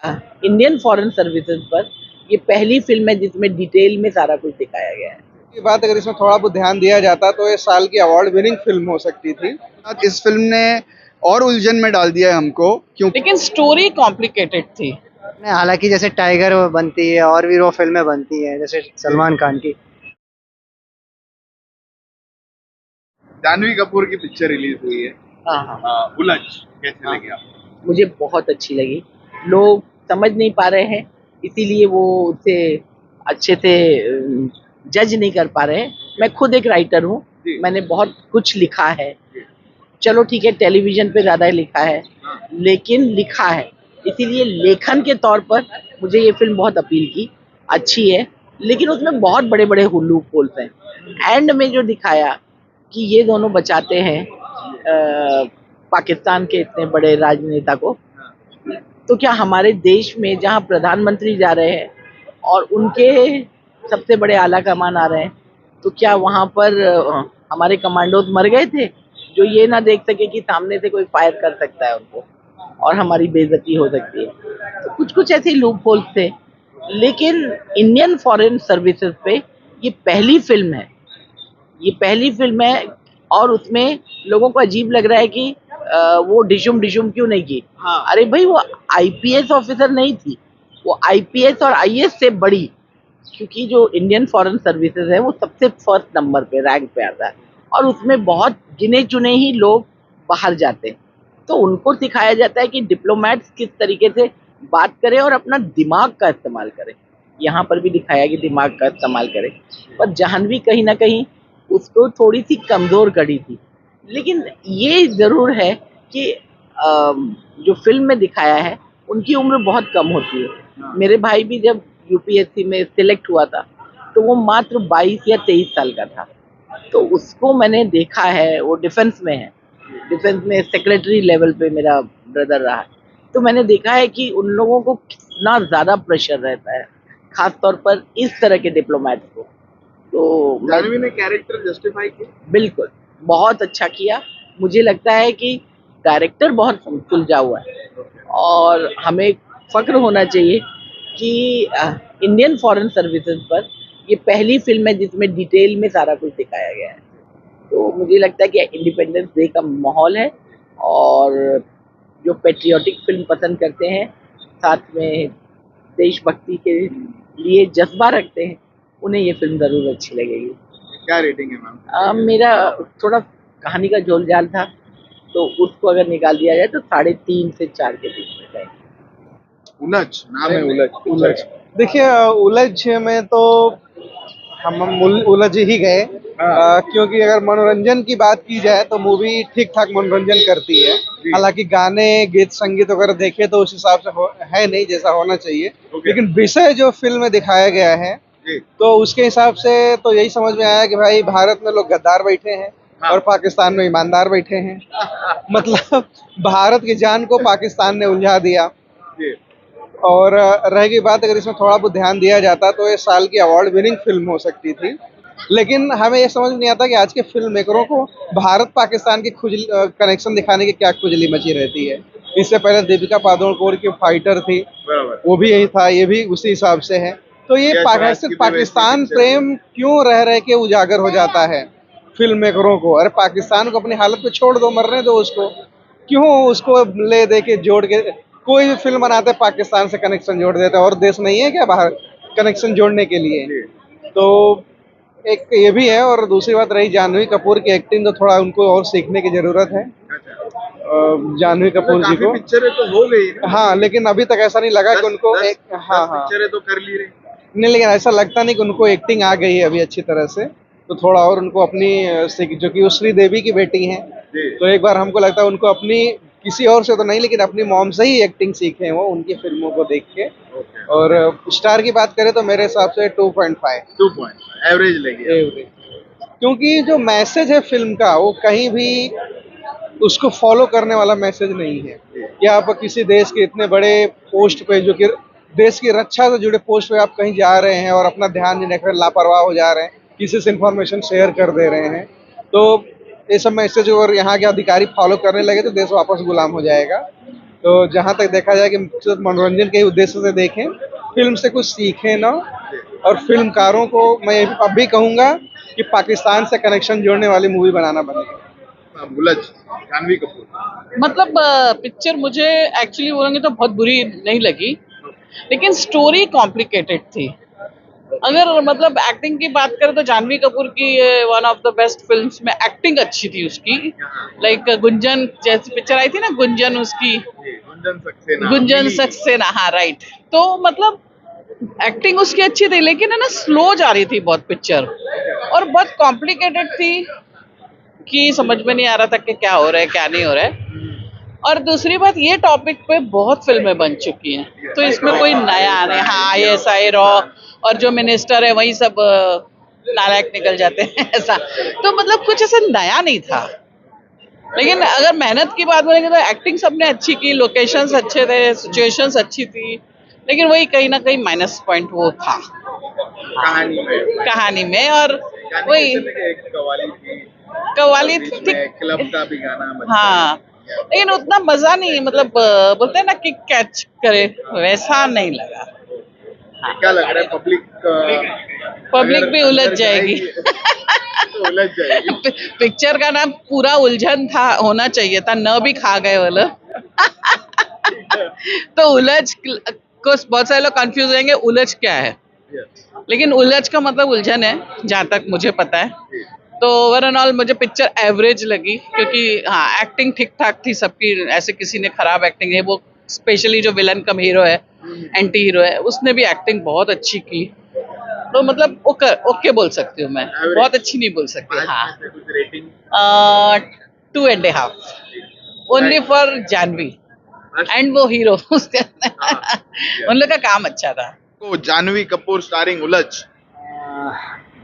Indian foreign services पर ये पहली फिल्म है जिसमें डिटेल में सारा कुछ दिखाया गया है। की बात अगर इसमें थोड़ा बहुत ध्यान दिया जाता तो ये साल की अवार्ड विनिंग फिल्म हो सकती थी। इस फिल्म ने और उलझन में डाल दिया है हमको, क्योंकि लेकिन स्टोरी कॉम्प्लिकेटेड थी। नहीं, हालांकि जैसे टाइगर बनती है और भी वो फिल्में बनती हैं जैसे सलमान खान की। जानवी कपूर की पिक्चर रिलीज हुई है हाँ, उलझ, कैसे लगी आपको? मुझे बहुत अच्छी लगी। लोग समझ नहीं पा रहे हैं, इसीलिए वो उसे अच्छे से जज नहीं कर पा रहे हैं। मैं खुद एक राइटर हूँ, जी। मैंने बहुत कुछ लिखा है। जी। चलो ठीक है, टेलीविजन पे ज़्यादा लिखा है, हाँ। लेकिन लिखा है, इसीलिए लेखन के तौर पर मुझे ये फिल्म बहुत अपील की। अच्छी है, लेकिन उसमें बहुत बड़े बड़े लूप होल्स हैं। एंड में जो दिखाया कि ये दोनों बचाते हैं पाकिस्तान के इतने बड़े राजनेता को, तो क्या हमारे देश में जहाँ प्रधानमंत्री जा रहे हैं और उनके सबसे बड़े आला कमान आ रहे हैं, तो क्या वहाँ पर हमारे कमांडोज मर गए थे जो ये ना देख सके कि सामने से कोई फायर कर सकता है उनको और हमारी बेइज्जती हो सकती है। तो कुछ कुछ ऐसे लूप होल्स थे, लेकिन इंडियन फॉरेन सर्विसेज पे ये पहली फिल्म है, ये पहली फिल्म है। और उसमें लोगों को अजीब लग रहा है कि वो डिशुम डिशुम क्यों नहीं की। हाँ। अरे भाई, वो आईपीएस ऑफिसर नहीं थी, वो आईपीएस और आईएएस से बड़ी, क्योंकि जो इंडियन फॉरेन सर्विसेज है वो सबसे फर्स्ट नंबर पे रैंक पे आता है और उसमें बहुत गिने चुने ही लोग बाहर जाते हैं। तो उनको सिखाया जाता है कि डिप्लोमेट्स किस तरीके से बात करें और अपना दिमाग का इस्तेमाल करें। यहाँ पर भी दिखाया कि दिमाग का इस्तेमाल करें, पर जाह्नवी कहीं ना कहीं उसको थोड़ी सी कमजोर कड़ी थी। लेकिन ये जरूर है कि जो फिल्म में दिखाया है उनकी उम्र बहुत कम होती है। मेरे भाई भी जब यूपीएससी में सिलेक्ट हुआ था तो वो मात्र 22 या 23 साल का था। तो उसको मैंने देखा है, वो डिफेंस में है, डिफेंस में सेक्रेटरी लेवल पे मेरा ब्रदर रहा है। तो मैंने देखा है कि उन लोगों को कितना ज़्यादा प्रेशर रहता है, खास तौर पर इस तरह के डिप्लोमेट्स को। तो जानवी ने कैरेक्टर जस्टिफाई किया। बिल्कुल, बहुत अच्छा किया। मुझे लगता है कि डायरेक्टर बहुत सुलझा हुआ है और हमें फ़ख्र होना चाहिए कि इंडियन फॉरेन सर्विसेज पर ये पहली फिल्म है जिसमें डिटेल में सारा कुछ दिखाया गया है। तो मुझे लगता है कि इंडिपेंडेंस डे का माहौल है और जो पैट्रियोटिक फिल्म पसंद करते हैं, साथ में देशभक्ति के लिए जज्बा रखते हैं, उन्हें ये फिल्म ज़रूर अच्छी लगेगी। क्या रेटिंग है मैम? मेरा थोड़ा कहानी का जोल-जाल था, तो उसको अगर निकाल दिया जाए तो 3.5 से 4 के बीच में जाएगी। उलझ, नाम है उलझ। उलझ। देखिए उलझ में तो हम उलझ ही गए। क्योंकि अगर मनोरंजन की बात की जाए तो मूवी ठीक ठाक मनोरंजन करती है। हालांकि गाने गीत संगीत वगैरह देखे तो उस हिसाब से है नहीं जैसा होना चाहिए। लेकिन विषय जो फिल्म में दिखाया गया है तो उसके हिसाब से तो यही समझ में आया कि भाई भारत में लोग गद्दार बैठे हैं और पाकिस्तान में ईमानदार बैठे हैं। मतलब भारत की जान को पाकिस्तान ने उलझा दिया। और रह गई बात अगर इसमें थोड़ा बहुत ध्यान दिया जाता तो ये साल की अवार्ड विनिंग फिल्म हो सकती थी। लेकिन हमें ये समझ नहीं आता कि आज के फिल्म मेकरों को भारत पाकिस्तान की कनेक्शन दिखाने की क्या खुजली मची रहती है। इससे पहले दीपिका पादुकोण की फाइटर थी, वो भी यही था, ये भी उसी हिसाब से है। तो ये पाकिस्तान प्रेम क्यों रह रह के उजागर हो जाता है फिल्म मेकरों को। अरे पाकिस्तान को अपनी हालत पे छोड़ दो, मरने दो उसको, क्यों उसको ले दे के जोड़ के कोई भी फिल्म बनाते पाकिस्तान से कनेक्शन जोड़ देते। और देश नहीं है क्या बाहर कनेक्शन जोड़ने के लिए? तो एक ये भी है। और दूसरी बात रही जानवी कपूर की एक्टिंग, तो थोड़ा उनको और सीखने की जरूरत है जानवी कपूर जी को। पिक्चरें तो हो गई ना? हाँ, लेकिन अभी तक ऐसा नहीं लगा कि उनको एक पिक्चरें तो कर ली रही नहीं, लेकिन ऐसा लगता नहीं कि उनको एक्टिंग आ गई है अभी अच्छी तरह से। तो थोड़ा और उनको अपनी जो कि वो श्रीदेवी की बेटी हैं, तो एक बार हमको लगता है उनको अपनी किसी और से तो नहीं लेकिन अपनी मॉम से ही एक्टिंग सीखे वो उनकी फिल्मों को देख के। और स्टार की बात करें तो मेरे हिसाब से 2.5 एवरेज लगी। एवरेज। क्योंकि जो मैसेज है फिल्म का वो कहीं भी उसको फॉलो करने वाला मैसेज नहीं है कि आप किसी देश के इतने बड़े पोस्ट पे जो कि देश की रक्षा से जुड़े पोस्ट पे आप कहीं जा रहे हैं और अपना ध्यान नहीं रख रहे, लापरवाह हो जा रहे हैं, किसी से इंफॉर्मेशन शेयर कर दे रहे हैं। तो ये सब मैसेज और यहाँ के अधिकारी फॉलो करने लगे तो देश वापस गुलाम हो जाएगा। तो जहाँ तक देखा जाए कि सिर्फ मनोरंजन के उद्देश्य से देखें, फिल्म से कुछ सीखें ना। और फिल्मकारों को मैं अब भी कहूँगा कि पाकिस्तान से कनेक्शन जोड़ने वाली मूवी बनाना बनेगी। उलझ, जानवी कपूर। मतलब पिक्चर मुझे एक्चुअली बोलेंगे तो बहुत बुरी नहीं लगी, लेकिन स्टोरी कॉम्प्लिकेटेड थी। अगर मतलब एक्टिंग की बात करें तो जानवी कपूर की one of the best films में एक्टिंग अच्छी थी उसकी। लाइक गुंजन जैसी पिक्चर आई थी ना, गुंजन, उसकी गुंजन सक्सेना, हाँ राइट। तो मतलब एक्टिंग उसकी अच्छी थी, लेकिन है ना स्लो जा रही थी बहुत पिक्चर, और बहुत कॉम्प्लिकेटेड थी कि समझ में नहीं आ रहा था कि क्या हो रहा है क्या नहीं हो रहा है। और दूसरी बात, ये टॉपिक पे बहुत फिल्में बन चुकी हैं, तो इसमें कोई नया नहीं। हाँ ISI रॉ और जो मिनिस्टर है वही सब नालायक निकल जाते हैं ऐसा। तो मतलब कुछ ऐसा नया नहीं था। लेकिन अगर मेहनत की बात बोलेंगे तो एक्टिंग सबने अच्छी की, लोकेशंस अच्छे थे, सिचुएशंस अच्छी थी, लेकिन वही कहीं ना कहीं माइनस पॉइंट वो था कहानी में। और वही कव्वाली थी, क्लब का भी गाना हाँ, लेकिन उतना मजा नहीं, मतलब बोलते हैं ना कि कैच करे, वैसा नहीं लगा। क्या लग रहा है पब्लिक भी उलझ जाएगी। तो उलझ जाएगी। पिक्चर का नाम पूरा उलझन था, होना चाहिए था, न भी खा गए वो लोग। तो उलझ को बहुत सारे लोग कंफ्यूज होंगे, उलझ क्या है, लेकिन उलझ का मतलब उलझन है, जहां तक मुझे पता है। तो ओवरऑल मुझे पिक्चर एवरेज लगी, क्योंकि हाँ एक्टिंग ठीक ठाक थी सबकी, ऐसे किसी ने खराब एक्टिंग है। वो स्पेशली जो विलन कम हीरो है, एंटी हीरो है, उसने भी एक्टिंग बहुत अच्छी की। तो मतलब ओके बोल सकती हूँ मैं, बहुत अच्छी नहीं बोल सकती। हाँ, कुछ rating 2.5 only for Janhvi and वो हीरो उसके। उन लोग का काम अच्छा था। तो जानवी कपूर स्टारिंग उलझ।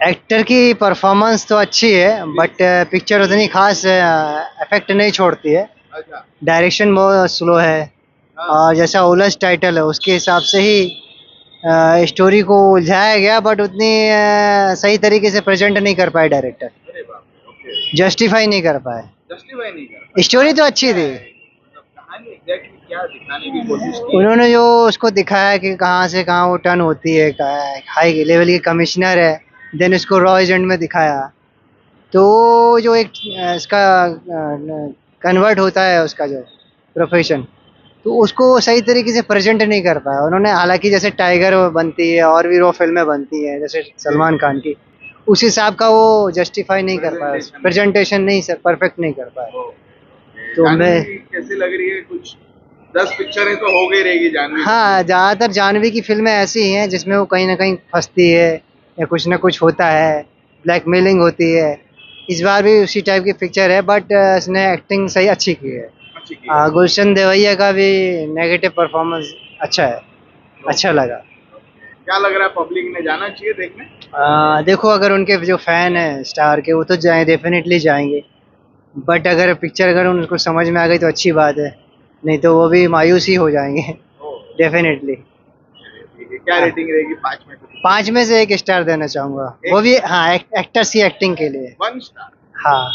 एक्टर की परफॉर्मेंस तो अच्छी है, बट पिक्चर उतनी खास इफेक्ट नहीं छोड़ती है। अच्छा। डायरेक्शन बहुत स्लो है, और जैसा उलझ टाइटल है उसके हिसाब से ही स्टोरी को उलझाया गया, बट उतनी सही तरीके से प्रेजेंट नहीं कर पाए डायरेक्टर, अरे बाप रे, ओके। जस्टिफाई नहीं कर पाए। जस्टिफाई नहीं कर स्टोरी तो अच्छी थी, कहानी एग्जैक्टली क्या दिखाने की कोशिश की? उन्होंने जो उसको दिखाया कि कहाँ से कहाँ वो टर्न होती है, हाई लेवल की कमिश्नर है, देन उसको रॉ एजेंट में दिखाया। तो जो एक इसका कन्वर्ट होता है उसका जो प्रोफेशन, तो उसको सही तरीके से प्रेजेंट नहीं कर पाया उन्होंने। हालांकि जैसे टाइगर बनती है और भी वो फिल्में बनती हैं जैसे सलमान खान की, उस हिसाब का वो जस्टिफाई नहीं कर पाया, प्रेजेंटेशन नहीं सर परफेक्ट नहीं कर पाया। तो मैं कैसी लग रही है? कुछ 10 पिक्चरें तो हो गई रहेगी जानवी। हाँ, ज़्यादातर जानवी की फिल्में ऐसी ही हैं जिसमें वो कहीं ना कहीं फंसती है या कुछ ना कुछ होता है, ब्लैकमेलिंग होती है। इस बार भी उसी टाइप की पिक्चर है, बट इसने एक्टिंग सही अच्छी की है। अच्छी की है। गुलशन देवैया का भी नेगेटिव परफॉर्मेंस अच्छा है, अच्छा लगा। क्या लग रहा है, पब्लिक ने जाना चाहिए देखने? देखो, अगर उनके जो फैन हैं स्टार के, वो तो जाए, डेफिनेटली जाएंगे। बट अगर पिक्चर अगर उनको समझ में आ गई तो अच्छी बात है, नहीं तो वो भी मायूस ही हो जाएंगे डेफिनेटली। क्या रेटिंग रहेगी 5 में? 5 में से 1 स्टार देना चाहूंगा, वो भी हाँ एक्टर्स की एक्टिंग के लिए। 1 स्टार। हाँ,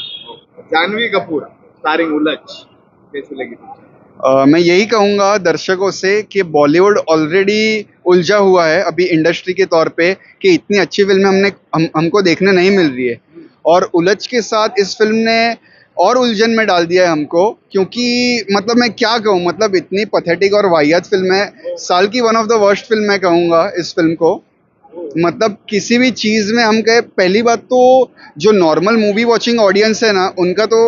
जानवी कपूर स्टारिंग उलझ, कैसी लगी पिक्चर? मैं यही कहूँगा दर्शकों से कि बॉलीवुड ऑलरेडी उलझा हुआ है अभी इंडस्ट्री के तौर पे, कि इतनी अच्छी फिल्में हमको देखने नहीं मिल रही है, और उलझ के साथ इस फिल्म ने और उलझन में डाल दिया है हमको। क्योंकि मतलब मैं क्या कहूँ, मतलब इतनी पथेटिक और वाहियात फिल्म है, साल की one of the worst film मैं कहूँगा इस फिल्म को। मतलब किसी भी चीज़ में हम कहे, पहली बात तो जो नॉर्मल मूवी वॉचिंग ऑडियंस है ना, उनका तो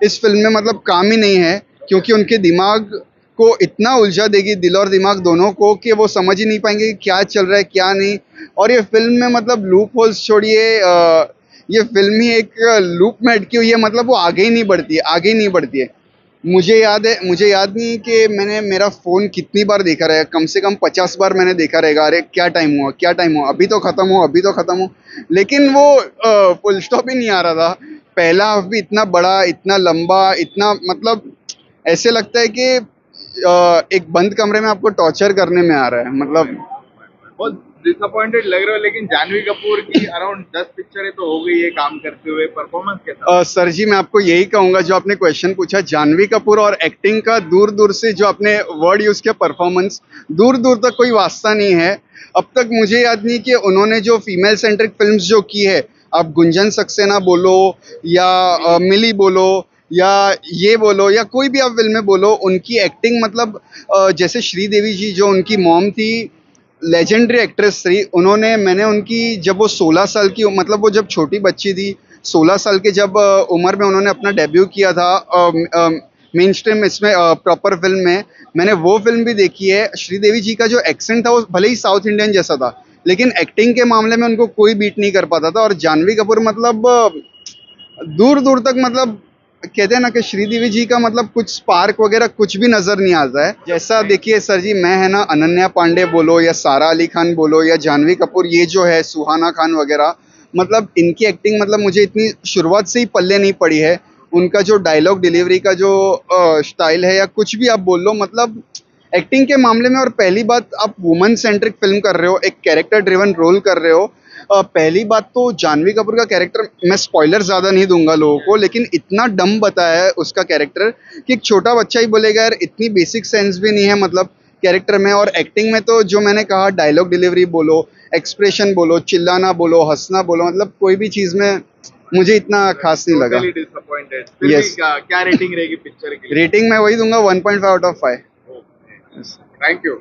इस फिल्म में मतलब काम ही नहीं है, क्योंकि उनके दिमाग को इतना उलझा देगी, दिल और दिमाग दोनों को, कि वो समझ ही नहीं पाएंगे कि क्या चल रहा है क्या नहीं। और ये फिल्म में मतलब लूप होल्स छोड़िए, ये फिल्म ही एक लूप में अटकी हुई है, मतलब वो आगे ही नहीं बढ़ती है, आगे ही नहीं बढ़ती है। मुझे याद नहीं कि मैंने मेरा फ़ोन कितनी बार देखा रहेगा, कम से कम 50 बार मैंने देखा रहेगा, अरे क्या टाइम हुआ, क्या टाइम हुआ, अभी तो ख़त्म हो, अभी तो ख़त्म हो। लेकिन वो फुल स्टॉप ही नहीं आ रहा था। पहला हाफ भी इतना बड़ा, इतना लंबा, इतना मतलब ऐसे लगता है कि एक बंद कमरे में आपको टॉर्चर करने में आ रहा है। मतलब बहुत डिसअपॉइंटेड लग रहे हो, लेकिन जानवी कपूर की अराउंड 10 पिक्चरें तो हो गई है काम करते हुए, परफॉर्मेंस कैसा? सर जी, मैं आपको यही कहूंगा, जो आपने क्वेश्चन पूछा जानवी कपूर और एक्टिंग का, दूर दूर से जो आपने वर्ड यूज किया परफॉर्मेंस, दूर दूर तक कोई वास्ता नहीं है। अब तक मुझे याद नहीं कि उन्होंने जो फीमेल सेंट्रिक फिल्म्स जो की है, आप गुंजन सक्सेना बोलो या मिली बोलो या ये बोलो या कोई भी आप फिल्में बोलो, उनकी एक्टिंग मतलब जैसे श्रीदेवी जी जो उनकी मॉम थी, लेजेंडरी एक्ट्रेस थी। मैंने उनकी जब वो 16 साल की, मतलब वो जब छोटी बच्ची थी, 16 साल के जब उम्र में उन्होंने अपना डेब्यू किया था मेन स्ट्रीम इसमें प्रॉपर फिल्म में, मैंने वो फिल्म भी देखी है। श्रीदेवी जी का जो एक्सेंट था वो भले ही साउथ इंडियन जैसा था, लेकिन एक्टिंग के मामले में उनको कोई बीट नहीं कर पाता था। और जानवी कपूर मतलब दूर दूर तक, मतलब कहते हैं ना कि श्रीदेवी जी का मतलब कुछ स्पार्क वगैरह कुछ भी नजर नहीं आता है। जैसा देखिए सर जी, मैं है ना, अनन्या पांडे बोलो या सारा अली खान बोलो या जानवी कपूर, ये जो है सुहाना खान वगैरह, मतलब इनकी एक्टिंग मतलब मुझे इतनी शुरुआत से ही पल्ले नहीं पड़ी है। उनका जो डायलॉग डिलीवरी का जो स्टाइल है या कुछ भी आप बोल लो, मतलब एक्टिंग के मामले में। और पहली बात, आप वुमन सेंट्रिक फिल्म कर रहे हो, एक कैरेक्टर ड्रिवन रोल कर रहे हो। पहली बात तो जानवी कपूर का कैरेक्टर, मैं स्पॉइलर ज़्यादा नहीं दूंगा लोगों को, लेकिन इतना डम बताया है उसका कैरेक्टर कि एक छोटा बच्चा ही बोलेगा यार, इतनी बेसिक सेंस भी नहीं है मतलब कैरेक्टर में। और एक्टिंग में तो जो मैंने कहा, डायलॉग डिलीवरी बोलो, एक्सप्रेशन बोलो, चिल्लाना बोलो, हंसना बोलो, मतलब कोई भी चीज़ में मुझे इतना खास नहीं लगा। Totally disappointed. फिर भी Yes. क्या रेटिंग रहेगी पिक्चर की? रेटिंग मैं वही दूंगा 1.5 आउट ऑफ 5। Thank you.